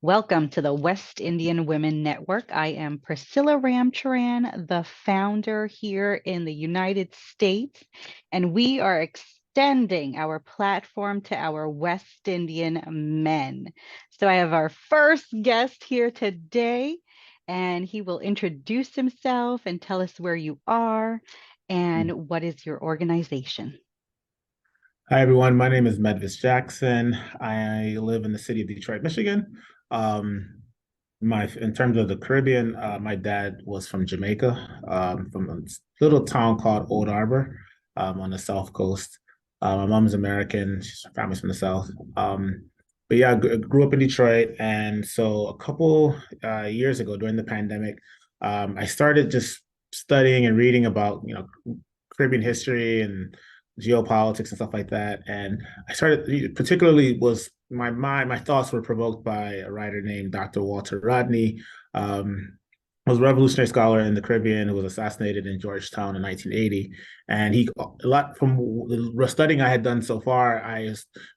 Welcome to the West Indian Women Network. I am Priscilla Ramcharan, the founder here in the United States, and we are extending our platform to our West Indian men. So I have our first guest here today, and he will introduce himself and tell us where you are and what is your organization. Hi, everyone. My name is Medvis Jackson. I live in the city of Detroit, Michigan. In terms of the Caribbean, my dad was from Jamaica, from a little town called Old Harbor, on the South Coast. My mom's American. She's family's from the South. But yeah, I grew up in Detroit, and so a couple years ago during the pandemic, I started just studying and reading about Caribbean history and geopolitics and stuff like that. And I started, particularly was my thoughts were provoked by a writer named Dr. Walter Rodney, was a revolutionary scholar in the Caribbean who was assassinated in Georgetown in 1980. And a lot from the studying I had done so far,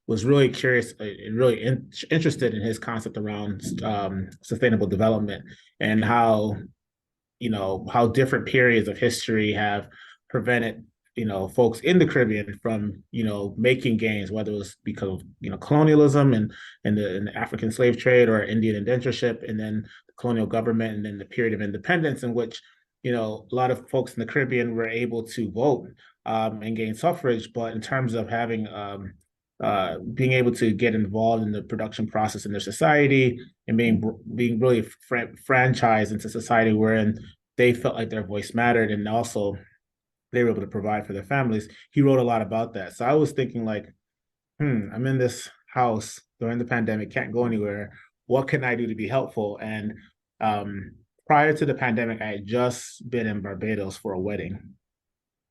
was really curious and really interested in his concept around sustainable development and how different periods of history have prevented folks in the Caribbean from making gains, whether it was because of colonialism and the African slave trade or Indian indentureship, and then the colonial government, and then the period of independence in which a lot of folks in the Caribbean were able to vote and gain suffrage, but in terms of having being able to get involved in the production process in their society and being really franchised into society wherein they felt like their voice mattered, and also they were able to provide for their families. He wrote a lot about that. So I was thinking like, I'm in this house during the pandemic, can't go anywhere. What can I do to be helpful? And prior to the pandemic, I had just been in Barbados for a wedding.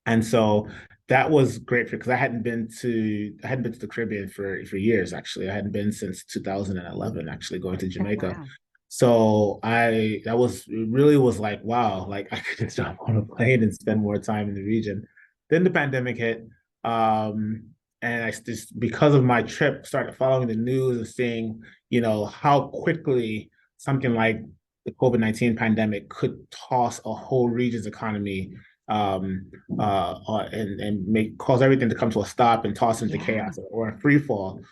And so that was great because I hadn't been to the Caribbean for years actually. I hadn't been since 2011 actually going to Oh, Jamaica. wow. So I that was it really was like wow, like I could just jump on a plane and spend more time in the region. Then the pandemic hit, and I just because of my trip started following the news and seeing how quickly something like the COVID-19 pandemic could toss a whole region's economy and make cause everything to come to a stop and toss into Yeah. chaos or a free fall.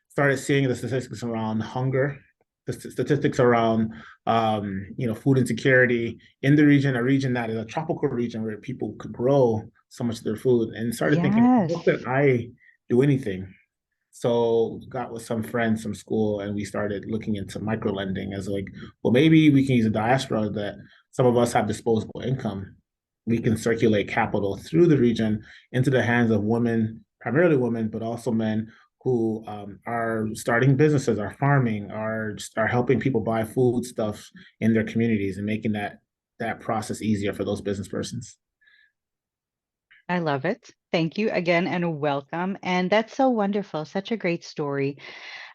Started seeing the statistics around hunger, the statistics around food insecurity in the region, a region that is a tropical region where people could grow so much of their food, and started thinking, Yes. how could I do anything? So got with some friends from school and we started looking into micro lending as like, well, maybe we can use a diaspora that some of us have disposable income. We can circulate capital through the region into the hands of women, primarily women, but also men who are starting businesses, are farming, are helping people buy food stuff in their communities and making that process easier for those business persons. I love it. Thank you again and welcome. And that's so wonderful. Such a great story.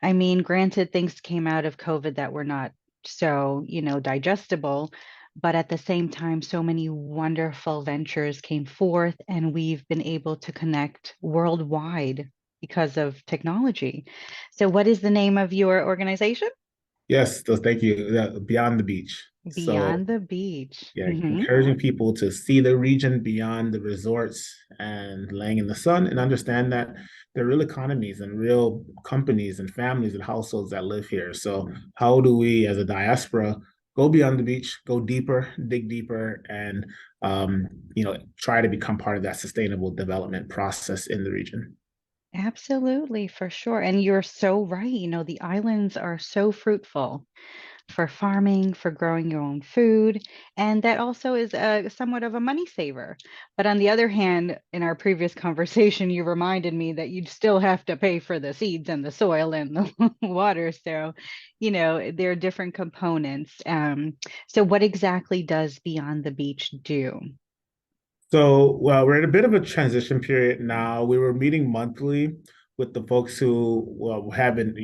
I mean, granted, things came out of COVID that were not so, digestible, but at the same time, so many wonderful ventures came forth, and we've been able to connect worldwide because of technology. So, what is the name of your organization? Yes, so thank you. Beyond the beach. So Beyond the Beach. yeah, encouraging people to see the region beyond the resorts and laying in the sun and understand that there are real economies and real companies and families and households that live here. So how do we as a diaspora go beyond the beach, go deeper, dig deeper, and try to become part of that sustainable development process in the region? Absolutely, for sure. And you're so right. The islands are so fruitful for farming, for growing your own food, and that also is somewhat of a money saver. But on the other hand, in our previous conversation, you reminded me that you'd still have to pay for the seeds and the soil and the water. So, there are different components. So what exactly does Beyond the Beach do? So, well, we're in a bit of a transition period now. We were meeting monthly with the folks who have been,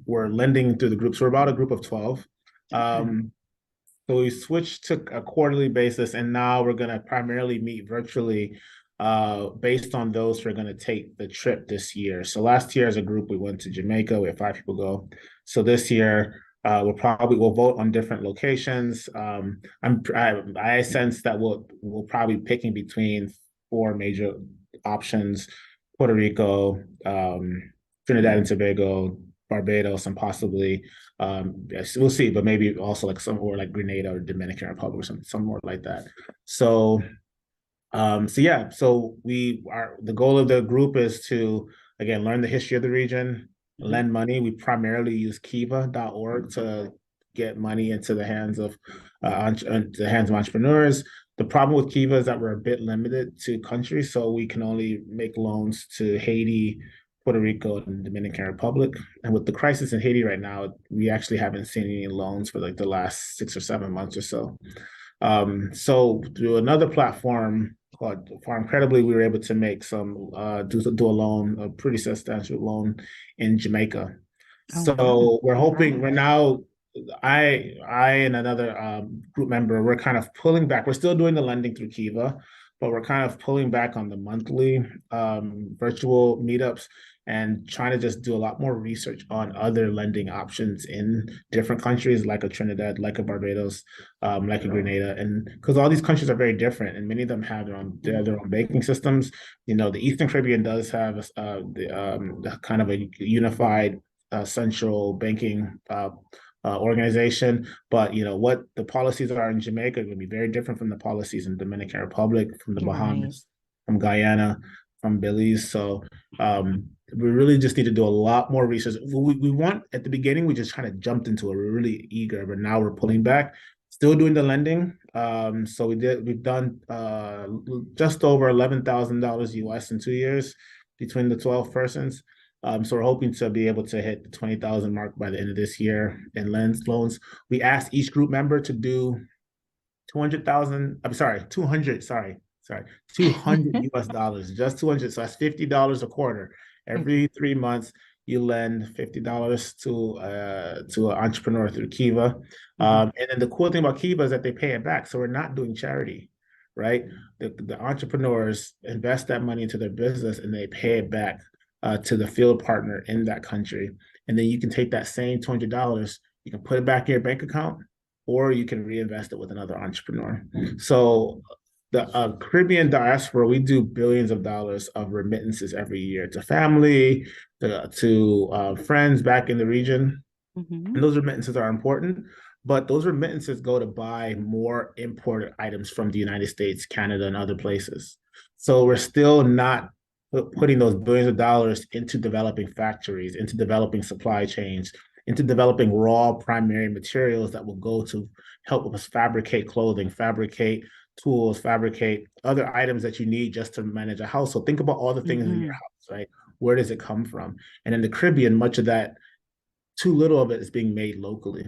were lending through the groups. We're about a group of 12. Okay. Um, so we switched to a quarterly basis, and now we're going to primarily meet virtually based on those who are going to take the trip this year. So last year as a group, we went to Jamaica. We had 5 people go. So this year, we'll vote on different locations. I sense that we'll probably picking between four major options: Puerto Rico, Trinidad and Tobago, Barbados, and possibly yes, we'll see, but maybe also like somewhere like Grenada or Dominican Republic or somewhere like that. So so yeah, so we are the goal of the group is to again learn the history of the region, Mhm. lend money. We primarily use Kiva.org to get money into the hands of entrepreneurs. The problem with Kiva is that we're a bit limited to countries, so we can only make loans to Haiti, Puerto Rico, and Dominican Republic. And with the crisis in Haiti right now, we actually haven't seen any loans for like the last 6 or 7 months or so. So through another platform called Farm Credibly, we were able to make some do a loan, a pretty substantial loan in Jamaica. Oh, wow. So we're hoping we're now I and another group member, we're kind of pulling back. We're still doing the lending through Kiva, but we're kind of pulling back on the monthly virtual meetups and trying to just do a lot more research on other lending options in different countries, like a Trinidad, like a Barbados, like a Grenada, and because all these countries are very different, and many of them have Mhm. their own banking systems. You know, the Eastern Caribbean does have the kind of a unified central banking organization. But you know what the policies are in Jamaica are going to be very different from the policies in Dominican Republic, from the You're right. Bahamas, from Guyana, from Belize. So we really just need to do a lot more research. We want at the beginning we just kind of jumped into it. We're really eager, but now we're pulling back. Still doing the lending. So we've done just over $11,000 US in 2 years between the 12 persons. So we're hoping to be able to hit the 20,000 mark by the end of this year in loans. We asked each group member to do 200,000. I'm sorry, 200. Sorry, 200 US dollars, just 200. So that's $50 a quarter. Okay. Every 3 months, you lend $50 to an entrepreneur through Kiva. Mhm. And then the cool thing about Kiva is that they pay it back. So we're not doing charity, right? The entrepreneurs invest that money into their business and they pay it back to the field partner in that country. And then you can take that same $200, you can put it back in your bank account, or you can reinvest it with another entrepreneur. So the Caribbean diaspora, we do billions of dollars of remittances every year to family, to friends back in the region. And Mhm. those remittances are important, but those remittances go to buy more imported items from the United States, Canada, and other places. So we're still not putting those billions of dollars into developing factories, into developing supply chains, into developing raw primary materials that will go to help us fabricate clothing, fabricate tools, fabricate other items that you need just to manage a household. Think about all the things in your Mhm. house, right? Where does it come from? And in the Caribbean, much of that too little of it is being made locally.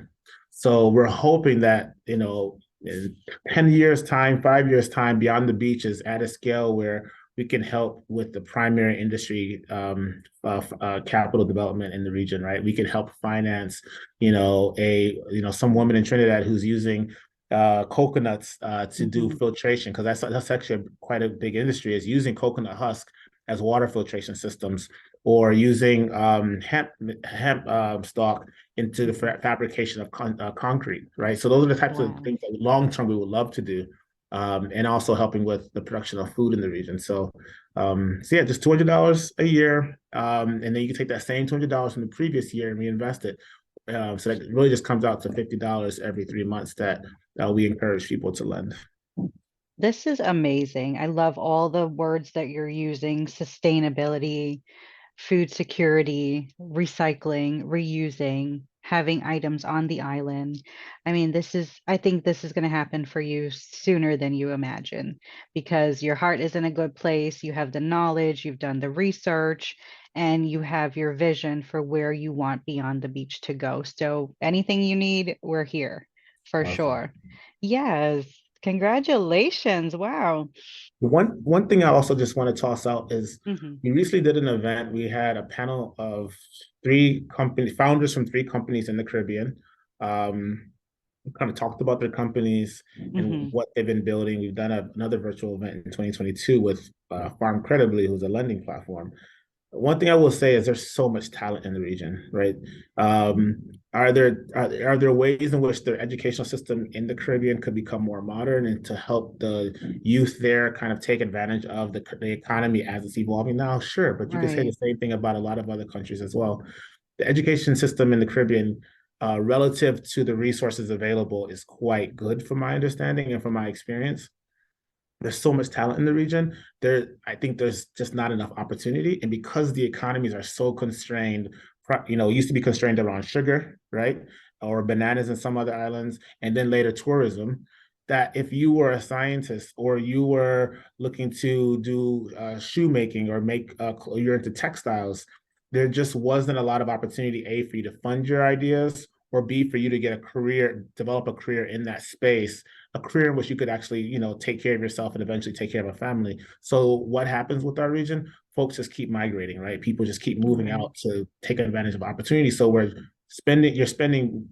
So we're hoping that, you know, in 10 years time, 5 years time, Beyond the Beach is at a scale where we can help with the primary industry capital development in the region, right? We can help finance, some woman in Trinidad who's using coconuts to do Mhm. filtration, because that's actually quite a big industry, is using coconut husk as water filtration systems, or using hemp stock into the fabrication of concrete, right? So those are the types of Wow. things that long term we would love to do, and also helping with the production of food in the region. So yeah, just $200 a year, and then you can take that same $200 from the previous year and reinvest it. So that really just comes out to $50 every 3 months that we encourage people to lend. This is amazing. I love all the words that you're using: sustainability, food security, recycling, reusing, having items on the island. I mean, I think this is going to happen for you sooner than you imagine because your heart is in a good place. You have the knowledge, you've done the research, and you have your vision for where you want Beyond the Beach to go. So anything you need, we're here for Awesome. sure. Yes. Congratulations. Wow. One thing I also just want to toss out is Hmm. we recently did an event. We had a panel of three company founders from three companies in the Caribbean. We kind of talked about their companies and Hmm. what they've been building. We've done another virtual event in 2022 with Farm Credibly, who's a lending platform. One thing I will say is there's so much talent in the region, right? Are there ways in which their educational system in the Caribbean could become more modern and to help the youth there kind of take advantage of the economy as it's evolving now? Sure, but you could say the Right. same thing about a lot of other countries as well. The education system in the Caribbean, relative to the resources available, is quite good from my understanding and from my experience. There's so much talent in the region. I think there's just not enough opportunity, and because the economies are so constrained, it used to be constrained around sugar, right, or bananas in some other islands, and then later tourism. That if you were a scientist or you were looking to do shoemaking or you're into textiles, there just wasn't a lot of opportunity, A, for you to fund your ideas, or B, for you to get a career, develop a career in that space, a career in which you could actually, take care of yourself and eventually take care of a family. So what happens with our region? Folks just keep migrating, right? People just keep moving Right. out to take advantage of opportunity. So you're spending,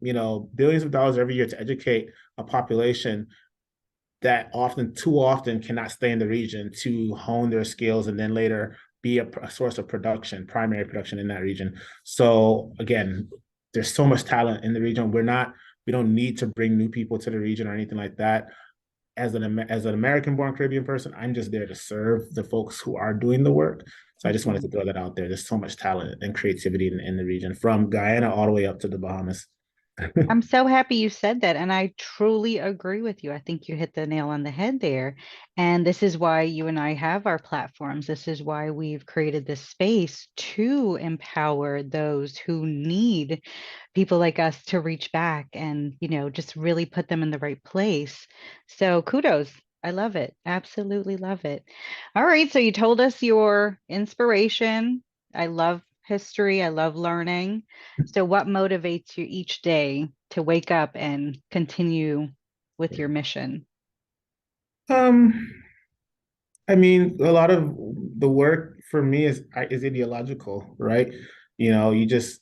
billions of dollars every year to educate a population that too often cannot stay in the region to hone their skills and then later be a source of production, primary production in that region. So again, there's so much talent in the region. We don't need to bring new people to the region or anything like that. As an American born Caribbean person, I'm just there to serve the folks who are doing the work. So I just wanted to Mhm. throw that out there. There's so much talent and creativity in the region, from Guyana all the way up to the Bahamas. I'm so happy you said that, and I truly agree with you. I think you hit the nail on the head there. And this is why you and I have our platforms. This is why we've created this space to empower those who need people like us to reach back and, just really put them in the right place. So kudos. I love it. Absolutely love it. All right. So you told us your inspiration. I love history. I love learning. So, what motivates you each day to wake up and continue with your mission? um, I mean, a lot of the work for me is ideological, right? It's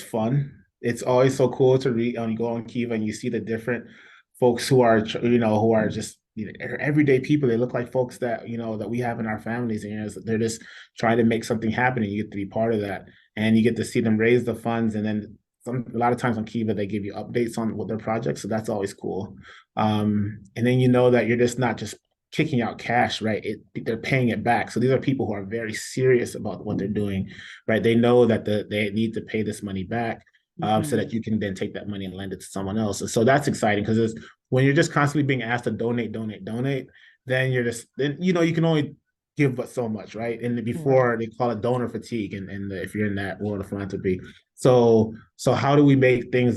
fun. It's always so cool to read you go on Kiva and you see the different folks who are just everyday people. They look like folks that we have in our families, and they're just trying to make something happen, and you get to be part of that, and you get to see them raise the funds, and then a lot of times on Kiva they give you updates on what their projects, so that's always cool. And then that you're just not just kicking out cash, right? They're paying it back. So these are people who are very serious about what they're doing, right? They know that they need to pay this money back, so Hmm. that you can then take that money and lend it to someone else. And so that's exciting because when you're just constantly being asked to donate, donate, donate, then you can only give but so much, right? And Right. before they call it donor fatigue, and if you're in that world of philanthropy. So how do we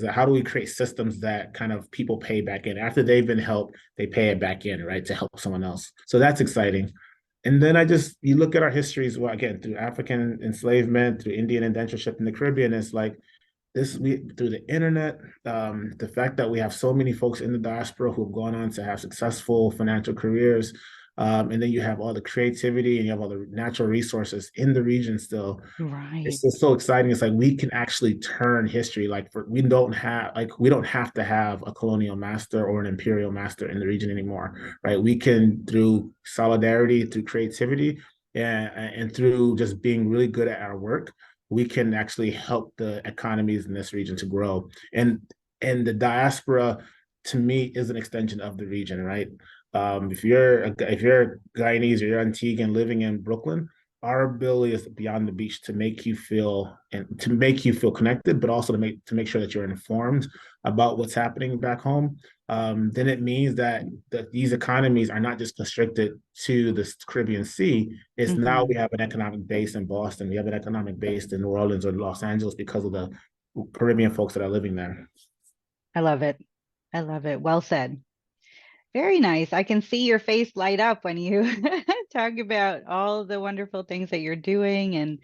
how do we create systems that kind of people pay back in after they've been helped, they pay it back in, right, to help someone else. So that's exciting. And then you look at our histories, well, again, through African enslavement, through Indian indentureship in the Caribbean, it's like through the internet, the fact that we have so many folks in the diaspora who have gone on to have successful financial careers, and then you have all the creativity and you have all the natural resources in the region still. Right. It's just so exciting. It's like we can actually turn history. We don't have to have a colonial master or an imperial master in the region anymore, right? We can, through solidarity, through creativity, and through just being really good at our work, we can actually help the economies in this region to grow. And the diaspora, to me, is an extension of the region, right? If you're Guyanese or you're Antiguan living in Brooklyn, our ability is beyond the beach to make you feel connected, but also to make sure that you're informed about what's happening back home. Then it means that these economies are not just constricted to the Caribbean Sea. It's now we Hmm. have an economic base in Boston. We have an economic base in New Orleans or Los Angeles because of the Caribbean folks that are living there. I love it. I love it. Well said. Very nice. I can see your face light up when you talk about all the wonderful things that you're doing and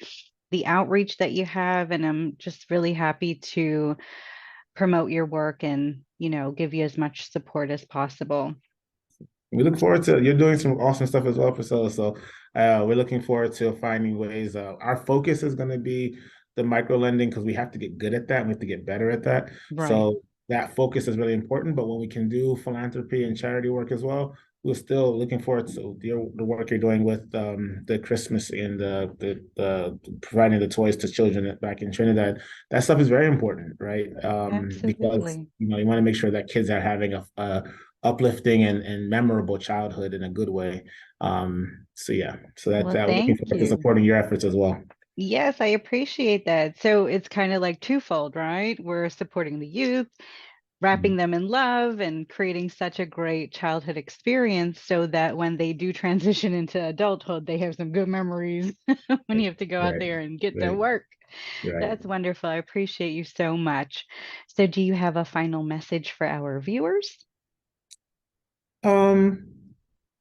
the outreach that you have. And I'm just really happy to promote your work and, give you as much support as possible. We look forward to you're doing some awesome stuff as well, Priscilla. So we're looking forward to finding ways. Our focus is going to be the micro lending because we have to get good at that. We have to get better at that. Right. So that focus is really important. But when we can do philanthropy and charity work as well, we're still looking forward to the work you're doing with the Christmas and the providing the toys to children back in Trinidad. That stuff is very important, right? Because Absolutely. you want to make sure that kids are having a uplifting and memorable childhood in a good way. So yeah, so Well, we're looking thank forward to you. supporting your efforts as well. Yes, I appreciate that. So it's kind of like twofold, right? We're supporting the youth, wrapping them in love, and creating such a great childhood experience so that when they do transition into adulthood, they have some good memories when you have to go out Right, there and get to right, work. right. That's wonderful. I appreciate you so much. So, do you have a final message for our viewers? Um,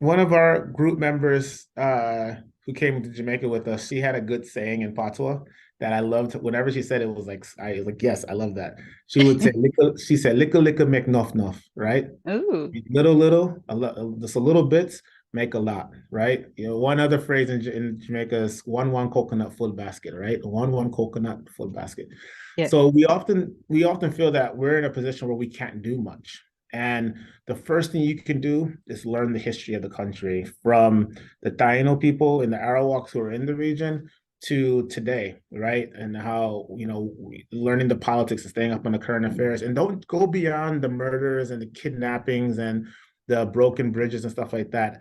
One of our group members who came to Jamaica with us, she had a good saying in patois that I loved. Whenever she said it, was like I was like, yes, I love that. She would say, she said, "Licka licka make nuff nuff," right? Ooh, Little little, just a little bits make a lot, right? One other phrase in Jamaica is one coconut full basket, right? One coconut full basket. yes. So we often feel that we're in a position where we can't do much. And the first thing you can do is learn the history of the country from the Taino people and the Arawaks who are in the region to today, right? And how, learning the politics and staying up on the current affairs. And don't go beyond the murders and the kidnappings and the broken bridges and stuff like that.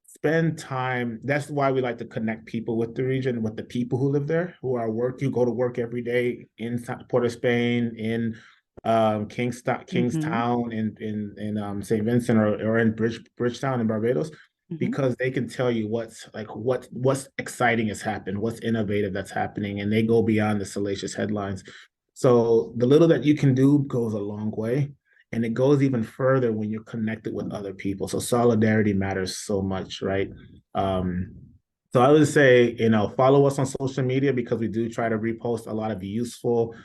Spend time. That's why we like to connect people with the region, with the people who live there, who are working, go to work every day in Port of Spain, in Mm-hmm. Kingstown, in St. Vincent, or in Bridgetown in Barbados, Mm-hmm. because they can tell you what's exciting has happened, what's innovative that's happening, and they go beyond the salacious headlines. So the little that you can do goes a long way. And it goes even further when you're connected with other people. So solidarity matters so much, right? Um, so I would say, follow us on social media because we do try to repost a lot of useful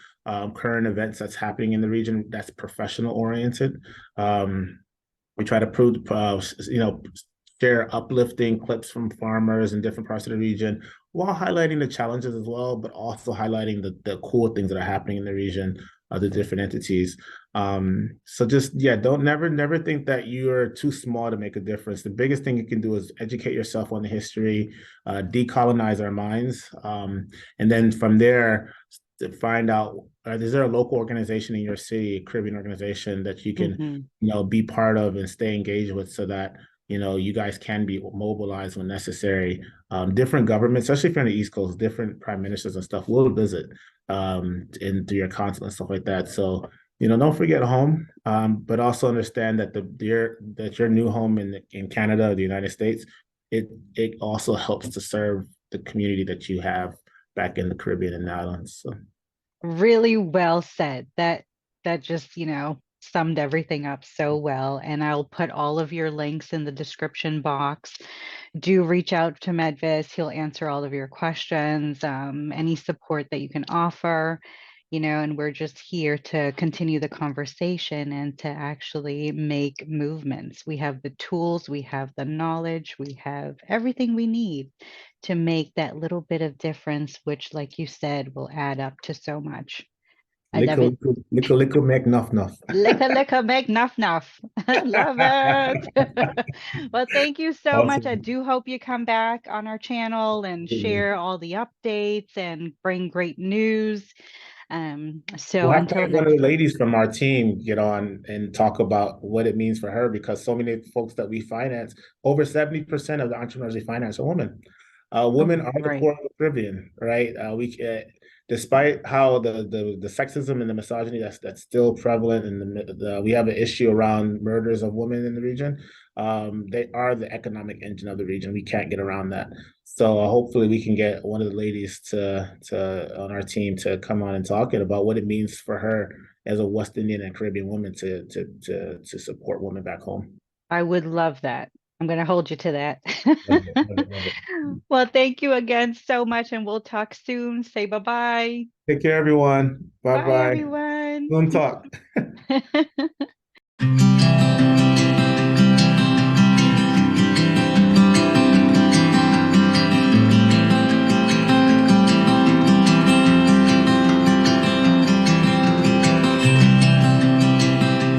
current events that's happening in the region that's professional oriented. We try to share uplifting clips from farmers in different parts of the region while highlighting the challenges as well, but also highlighting the cool things that are happening in the region, the different entities. So just, yeah, don't never think that you're too small to make a difference. The biggest thing you can do is educate yourself on the history, decolonize our minds, and then from there to find out, is there a local organization in your city, a Caribbean organization that you can, Mm-hmm. be part of and stay engaged with, so that you guys can be mobilized when necessary. Different governments, especially if you're on the East Coast, different prime ministers and stuff will visit into your consulate and stuff like that. So don't forget home, but also understand that your new home in Canada, the United States, it also helps to serve the community that you have back in the Caribbean and the islands. So Really well said. That just, summed everything up so well. And I'll put all of your links in the description box. Do reach out to Medvis. He'll answer all of your questions, any support that you can offer, and we're just here to continue the conversation and to actually make movements. We have the tools, we have the knowledge, we have everything we need to make that little bit of difference, which, like you said, will add up to so much. I love little it. little little make nuff nuff. Licka, licka, make nuff, nuff. Love it. Well, thank you so much. I Awesome. do hope you come back on our channel and share all the updates and bring great news. So We'll have to until have one of next the time. ladies from our team get on and talk about what it means for her, because so many folks that we finance, over 70% of the entrepreneurs we finance are women. Oh, Women are the great. core of the Caribbean, right? Despite how the sexism and the misogyny that's still prevalent, and we have an issue around murders of women in the region. They are the economic engine of the region. We can't get around that. So hopefully we can get one of the ladies to on our team to come on and talk about what it means for her as a West Indian and Caribbean woman to support women back home. I would love that. I'm going to hold you to that. Love it, love it, love it. Well, thank you again so much, and we'll talk soon. Say bye-bye. Take care, everyone. Bye Bye, bye. everyone. Don't talk.